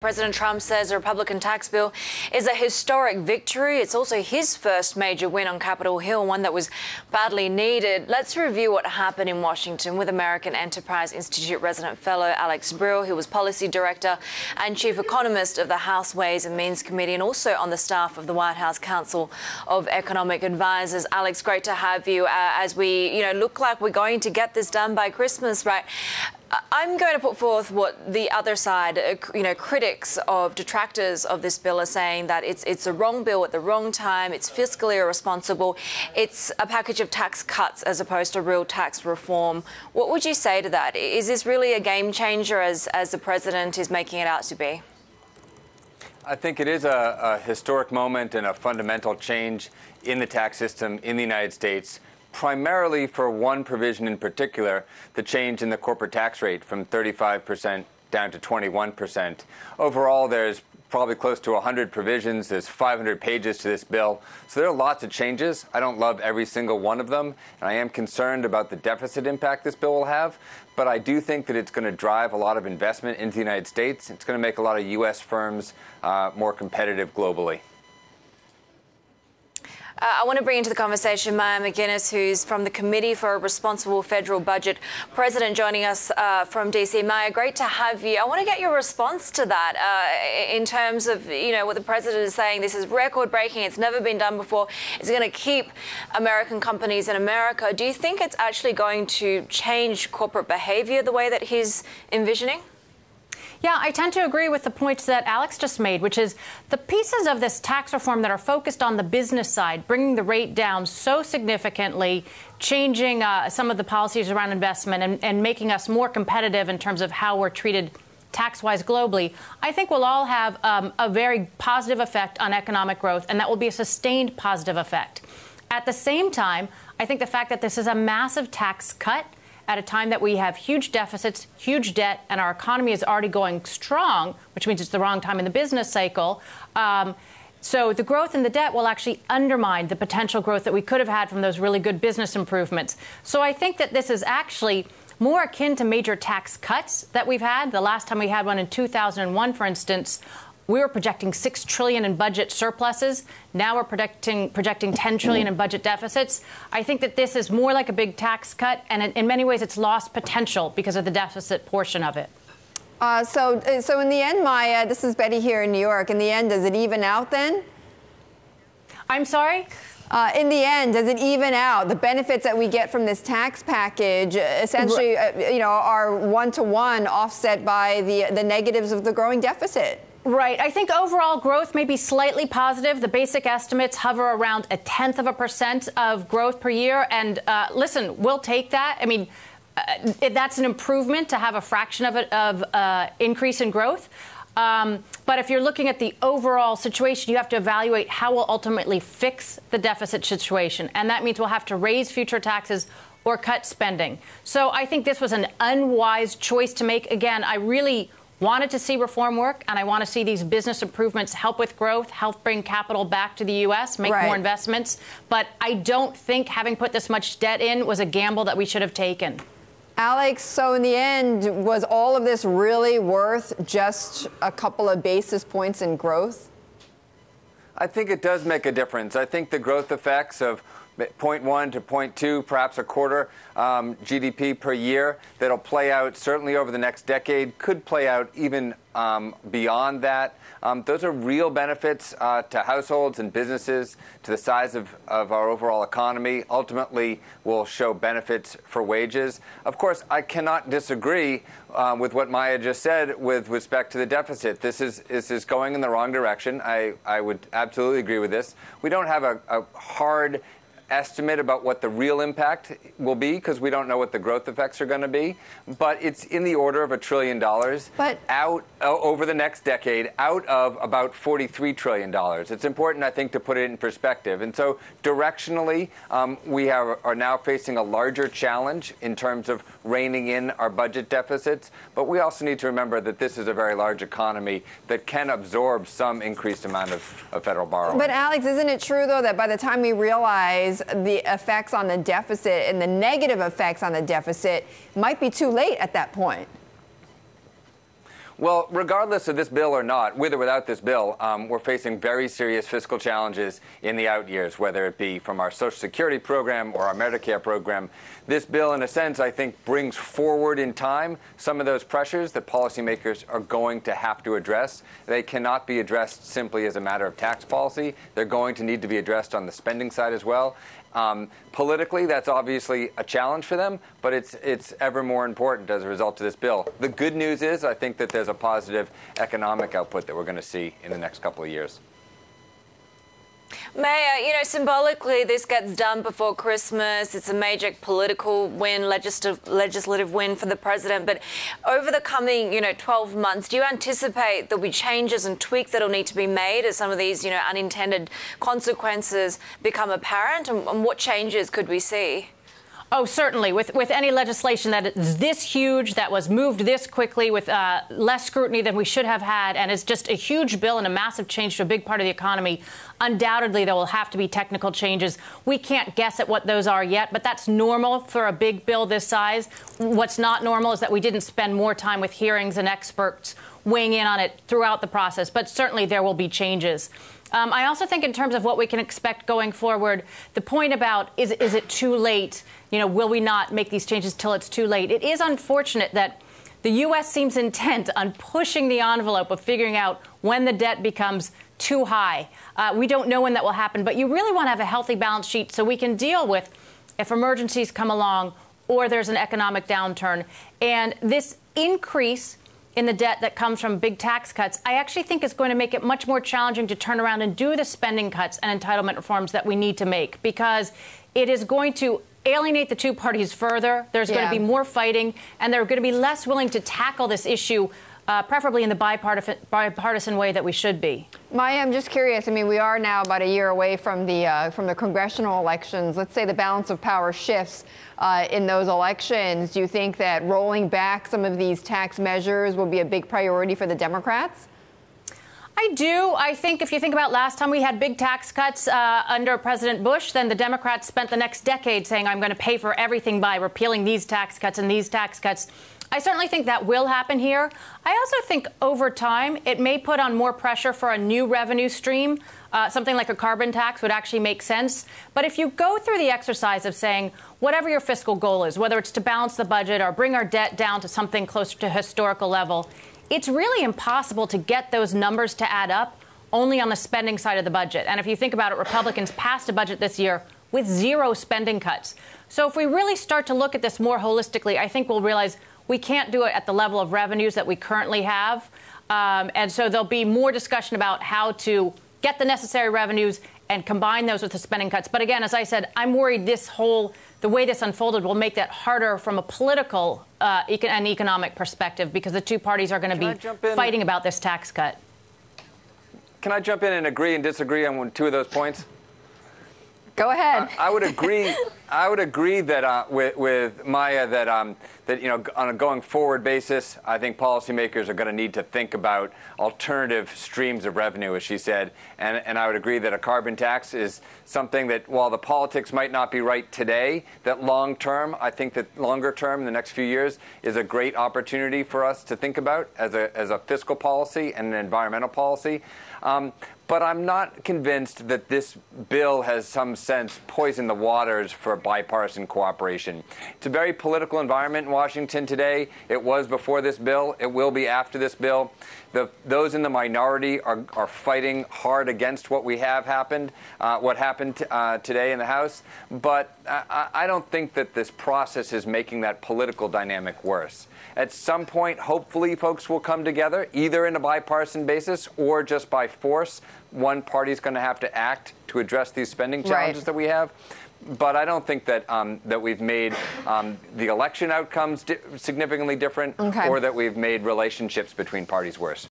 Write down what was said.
President Trump says the Republican tax bill is a historic victory. It's also his first major win on Capitol Hill, one that was badly needed. Let's review what happened in Washington with American Enterprise Institute resident fellow Alex Brill, who was policy director and chief economist of the House Ways and Means Committee and also on the staff of the White House Council of Economic Advisors. Alex, great to have you as we, look like we're going to get this done by Christmas, right? I'm going to put forth what the other side, critics of detractors of this bill are saying, that it's a wrong bill at the wrong time. It's fiscally irresponsible. It's a package of tax cuts as opposed to real tax reform. What would you say to that? Is this really a game changer as the president is making it out to be? I think it is a historic moment and a fundamental change in the tax system in the United States, primarily for one provision in particular, the change in the corporate tax rate from 35% down to 21%. Overall, there's probably close to 100 provisions. There's 500 pages to this bill. So there are lots of changes. I don't love every single one of them, and I am concerned about the deficit impact this bill will have. But I do think that it's going to drive a lot of investment into the United States. It's going to make a lot of U.S. firms more competitive globally. I want to bring into the conversation Maya MacGuineas, who's from the Committee for a Responsible Federal Budget President, joining us from D.C. Maya, great to have you. I want to get your response to that in terms of, what the president is saying. This is record-breaking. It's never been done before. It's going to keep American companies in America. Do you think it's actually going to change corporate behavior the way that he's envisioning? Yeah, I tend to agree with the points that Alex just made, which is the pieces of this tax reform that are focused on the business side, bringing the rate down so significantly, changing some of the policies around investment and making us more competitive in terms of how we're treated tax-wise globally, I think will all have a very positive effect on economic growth, and that will be a sustained positive effect. At the same time, I think the fact that this is a massive tax cut at a time that we have huge deficits, huge debt, and our economy is already going strong, which means it's the wrong time in the business cycle. So the growth in the debt will actually undermine the potential growth that we could have had from those really good business improvements. So I think that this is actually more akin to major tax cuts that we've had. The last time we had one in 2001, for instance, we were projecting $6 trillion in budget surpluses. Now we're projecting $10 trillion in budget deficits. I think that this is more like a big tax cut, and in many ways it's lost potential because of the deficit portion of it. So in the end, Maya, this is Betty here in New York. In the end, does it even out then? I'm sorry? In the end, does it even out? The benefits that we get from this tax package essentially, are one-to-one offset by the negatives of the growing deficit. Right. I think overall growth may be slightly positive. The basic estimates hover around 0.1% of growth per year. And listen, we'll take that. I mean, that's an improvement to have a fraction of it of increase in growth. But if you're looking at the overall situation, you have to evaluate how we'll ultimately fix the deficit situation. And that means we'll have to raise future taxes or cut spending. So I think this was an unwise choice to make. Again, I really wanted to see reform work, and I want to see these business improvements help with growth, help bring capital back to the U.S., make more investments. But I don't think having put this much debt in was a gamble that we should have taken. Alex, so in the end, was all of this really worth just a couple of basis points in growth? I think it does make a difference. I think the growth effects of 0.1 to 0.2, perhaps a quarter GDP per year that'll play out certainly over the next decade, could play out even beyond that. Those are real benefits to households and businesses, to the size of our overall economy, ultimately will show benefits for wages. Of course, I cannot disagree with what Maya just said with respect to the deficit. This is going in the wrong direction. I would absolutely agree with this. We don't have a hard estimate about what the real impact will be because we don't know what the growth effects are going to be, but it's in the order of $1 trillion out over the next decade, out of about $43 trillion. It's important, I think, to put it in perspective. And so directionally, we are now facing a larger challenge in terms of reining in our budget deficits, but we also need to remember that this is a very large economy that can absorb some increased amount of federal borrowing. But Alex, isn't it true, though, that by the time we realize the effects on the deficit and the negative effects on the deficit might be too late at that point? Well, regardless of this bill or not, with or without this bill, we're facing very serious fiscal challenges in the out years, whether it be from our Social Security program or our Medicare program. This bill, in a sense, I think brings forward in time some of those pressures that policymakers are going to have to address. They cannot be addressed simply as a matter of tax policy. They're going to need to be addressed on the spending side as well. Politically, that's obviously a challenge for them, but it's ever more important as a result of this bill. The good news is I think that there's a positive economic output that we're going to see in the next couple of years. Maya, symbolically, this gets done before Christmas. It's a major political win, legislative win for the president. But over the coming, 12 months, do you anticipate there'll be changes and tweaks that'll need to be made as some of these, unintended consequences become apparent? And what changes could we see? Oh, certainly. With any legislation that is this huge, that was moved this quickly with less scrutiny than we should have had, and is just a huge bill and a massive change to a big part of the economy, undoubtedly there will have to be technical changes. We can't guess at what those are yet, but that's normal for a big bill this size. What's not normal is that we didn't spend more time with hearings and experts weighing in on it throughout the process, but certainly there will be changes. I also think in terms of what we can expect going forward, the point about is it too late? Will we not make these changes till it's too late? It is unfortunate that the U.S. seems intent on pushing the envelope of figuring out when the debt becomes too high. We don't know when that will happen, but you really want to have a healthy balance sheet so we can deal with if emergencies come along or there's an economic downturn. And this increase in the debt that comes from big tax cuts, I actually think is going to make it much more challenging to turn around and do the spending cuts and entitlement reforms that we need to make, because it is going to alienate the two parties further. There's going to be more fighting, and they're going to be less willing to tackle this issue, preferably in the bipartisan way that we should be. Maya, I'm just curious. I mean, we are now about a year away from the congressional elections. Let's say the balance of power shifts in those elections. Do you think that rolling back some of these tax measures will be a big priority for the Democrats? I do. I think if you think about last time we had big tax cuts under President Bush, then the Democrats spent the next decade saying, I'm going to pay for everything by repealing these tax cuts and these tax cuts. I certainly think that will happen here. I also think over time it may put on more pressure for a new revenue stream. Something like a carbon tax would actually make sense. But if you go through the exercise of saying whatever your fiscal goal is, whether it's to balance the budget or bring our debt down to something closer to historical level, it's really impossible to get those numbers to add up only on the spending side of the budget. And if you think about it, Republicans passed a budget this year with 0 spending cuts. So if we really start to look at this more holistically, I think we'll realize we can't do it at the level of revenues that we currently have. And so there'll be more discussion about how to get the necessary revenues and combine those with the spending cuts. But again, as I said, I'm worried the way this unfolded will make that harder from a political and economic perspective, because the two parties are going to be fighting about this tax cut. Can I jump in and agree and disagree on 2 of those points? Go ahead. I would agree. I would agree that with Maya that on a going forward basis, I think policymakers are going to need to think about alternative streams of revenue, as she said, and I would agree that a carbon tax is something that, while the politics might not be right today, that long term, I think that longer term, in the next few years, is a great opportunity for us to think about as a fiscal policy and an environmental policy. But I'm not convinced that this bill has some sense poisoned the waters for bipartisan cooperation. It's a very political environment in Washington today. It was before this bill. It will be after this bill. Those in the minority are fighting hard against what happened today in the House. But I don't think that this process is making that political dynamic worse. At some point, hopefully, folks will come together, either in a bipartisan basis or just by force. One party's going to have to act to address these spending challenges that we have. But I don't think that that we've made the election outcomes significantly different, or that we've made relationships between parties worse.